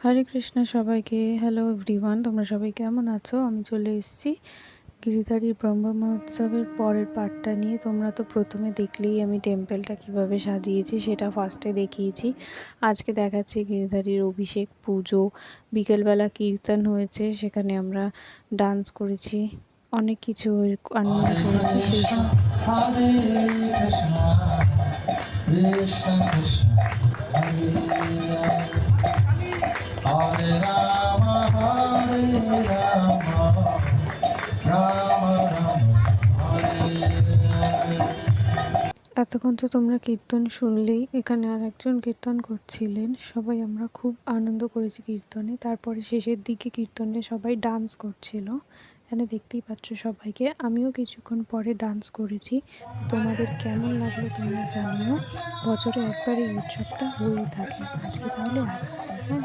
হরে কৃষ্ণ সবাইকে। Hello everyone, তোমরা সবাই কেমন আছো? আমি চলে এসেছি গিরিধারীর ব্রহ্ম মহোৎসবের পরের পার্টটা নিয়ে। তোমরা তো প্রথমে দেখলেই আমি টেম্পেলটা কিভাবে সাজিয়েছি, সেটা ফার্স্টে দেখিয়েছি। আজকে দেখাচ্ছি গিরিধারীর অভিষেক পুজো, বিকেলবেলা কীর্তন হয়েছে, সেখানে আমরা ডান্স করেছি, অনেক কিছু আনন্দ করেছি সেই সব। Hare Rama, Hare Rama, Rama Rama, Hare Hare. এতক্ষণ তো তোমরা কীর্তন শুনলেই। এখানে আর একজন কীর্তন করছিলেন, সবাই আমরা খুব আনন্দ করেছি কীর্তনে। তারপরে শেষের দিকে কীর্তনে সবাই ডান্স করছিল, এখানে দেখতেই পাচ্ছ সবাইকে। আমিও কিছুক্ষণ পরে ডান্স করেছি। তোমাদের কেমন লাগলো তোমরা জানিও। বছরে একবার এই উৎসবটা হয়েই থাকে। আজকে তাহলে আসছি, হ্যাঁ।